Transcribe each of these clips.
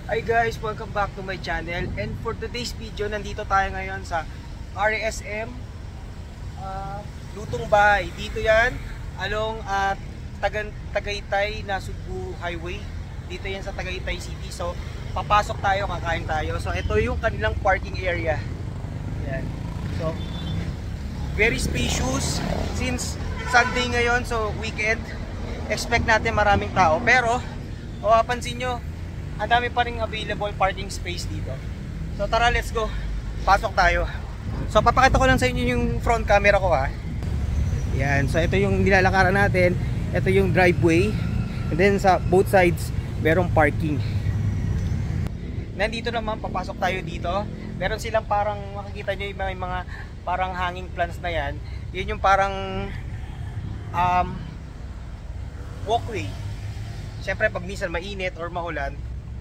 Hi guys, welcome back to my channel. And for today's video, nandito tayo ngayon sa RSM Lutong Bahay. Dito yan, along Tagaytay na Subo Highway. Dito yan sa Tagaytay City. So, papasok tayo, kakain tayo. So, ito yung kanilang parking area. Yan. So, very spacious. Since Sunday ngayon, so weekend, expect natin maraming tao. Pero, mapapansin nyo, ang dami pa rin available parking space dito. So tara, let's go. Pasok tayo. So papakita ko lang sa inyo yung front camera ko ha. Yan, so ito yung nilalakaran natin. Ito yung driveway. And then sa both sides, merong parking. Nandito naman, papasok tayo dito. Meron silang parang, makikita nyo yung mga parang hanging plants na yan. Yun yung parang walkway. Siyempre pag minsan mainit or maulan,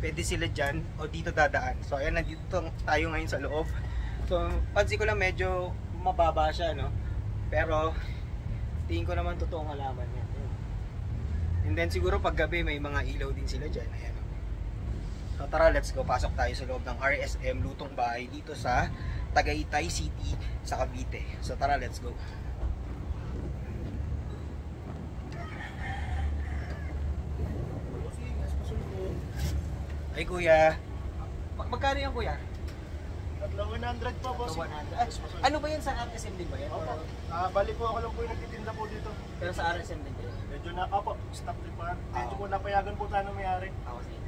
pwede sila dyan o dito dadaan. So ayan, nandito tayo ngayon sa loob. So pansin ko lang medyo mababa siya, no? Pero tingin ko naman totoong halaman yan. And then siguro pag gabi may mga ilaw din sila dyan. Ayan. So tara, let's go. Pasok tayo sa loob ng RSM Lutong Bahay dito sa Tagaytay City sa Cavite. So tara, let's go. Ay kuya, magkano yan kuya? 100 po, boss. 100. Ano ba yan, sa RSM din ba yan? Opo. Bali po ako lang po yung nagtitinda po dito. Pero sa RSM din ba yan? Medyo na, opo, stop din pa. Medyo po napayagan po tayo ng may-ari.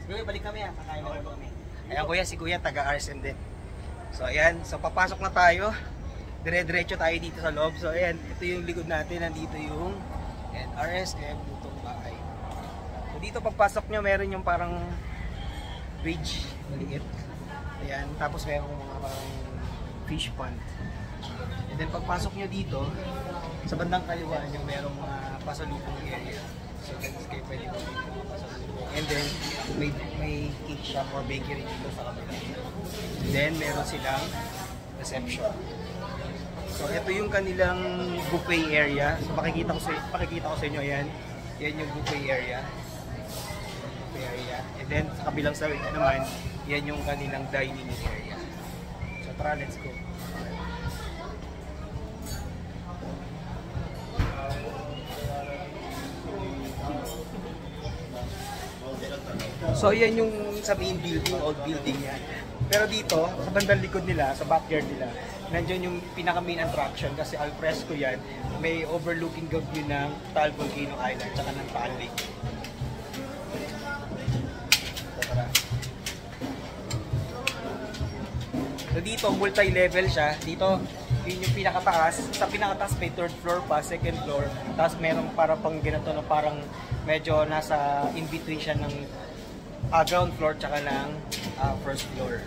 Sige, balik kami ha, kakain na kami. Ayan kuya, si kuya taga RSM din. So ayan, so papasok na tayo. Dire-diretso tayo dito sa loob. So ayan, ito yung likod natin, nandito yung RSM Lutong Bahay. So dito pagpasok nyo, meron yung parang bridge, maliit. Ayan, tapos meron mga parang fish pond. And then pagpasok nyo dito, sa bandang kaliwa nyo, merong mga pasalubong area. So guys, kayo pwede mo dito mga pasalubong. And then may cake shop or bakery dito sa kabila. And then meron silang reception. So ito yung kanilang buffet area. So pakikita ko sa inyo, ayan. Yan yung buffet area. And then sa kabilang side naman, yan yung kanilang dining area. So tara, let's go. So yan yung sa main building, old building yan. Pero dito, sa bandang likod nila, sa backyard nila, nandiyan yung pinaka main attraction kasi al fresco yan. May overlooking view ng Taal Volcano Island tsaka ng Taal Lake. So dito, multi-level siya. Dito, yun yung pinakataas. Sa pinakataas may third floor pa, second floor. Tapos meron parang pang ganito na parang medyo nasa in-between siya ng ground floor tsaka ng first floor.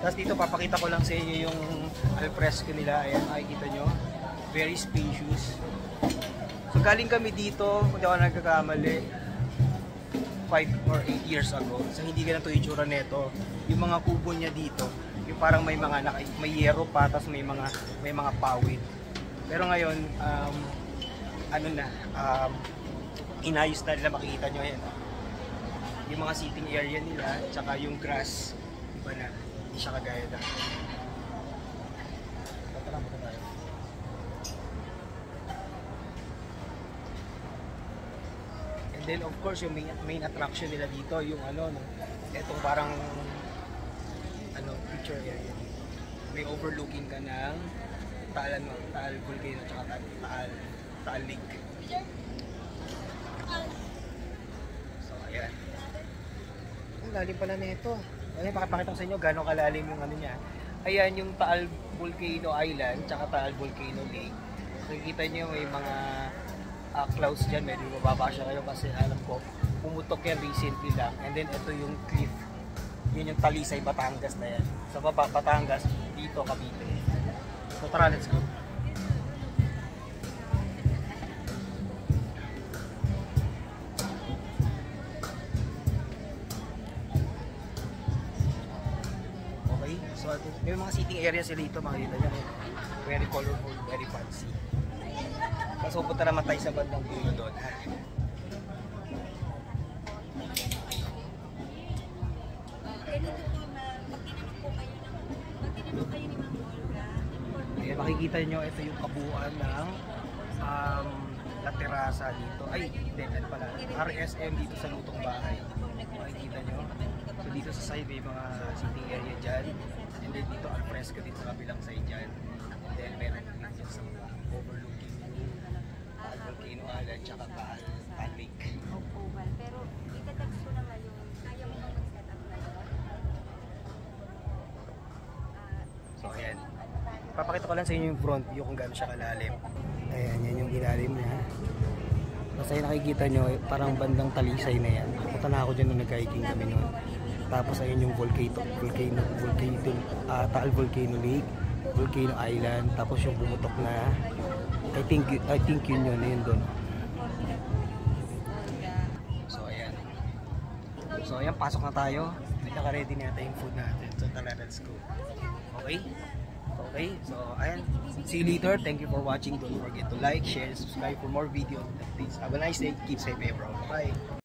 Tapos dito, papakita ko lang sa inyo yung alfresco nila. Ayan, makikita nyo. Very spacious. So galing kami dito, kung di ako nagkakamali, 5 or 8 years ago. So hindi ganito yung itsura nito. Yung mga kubo niya dito, yung parang may mga may yero pa, tapos may mga pawid. Pero ngayon, inayos na nila, makikita nyo yan. Yung mga sitting area nila, tsaka yung grass, iba na, hindi siya kagaya dati. Then of course yung main attraction nila dito yung etong parang picture area. May overlooking ka ng Taal Volcano at Taal Lake. So ayan. Ang lalim pala nito. Ayan, pakipakita ko sa inyo gano'ng kalalim yung niya. Ayan yung Taal Volcano Island at Taal Volcano Lake. Nakikita niyo may mga clouds dyan, medyo mababa siya kayo kasi alam ko pumutok yan recently lang. And then ito yung cliff, yun yung Talisay, Batangas na yan. Sa baba, Batangas, dito Cavite. So tara, let's go. Okay, so may mga sitting area sila dito, makikita nyo. Very colorful, very fancy. So punta naman tayo sa bandang dulo doon. makikita nyo, ito yung kabuuan ng La Terraza dito. Ay, hindi, ano pala, RSM dito sa Lutong Bahay. Makikita nyo. So dito sa side may mga sitting area dyan. And then dito al fresco dito sa kabilang side dyan. And then meron dito sa overlooking Taal Volcano Island tsaka Taal Lake. Oval. Pero itatext ko naman yung kaya mo nang mag-set up na yun. So ayan. Papakita ko lang sa inyo yung front view kung gaano siya kalalim. Ayan, yan yung ilalim niya. Basta yung nakikita nyo, parang bandang Talisay na yan. Punta na ako dyan nung nag-hiking kami noon. Tapos ayun yung Taal Volcano Lake, Volcano Island, tapos yung bumutok na I think yun doon. So ayan, pasok na tayo. Naka-ready na yata yung food natin. So tara, let's go. Okay? Okay, so ayan. See you later. Thank you for watching. Don't forget to like, share, subscribe for more videos. Please have a nice day. Keep safe, everyone. Bye.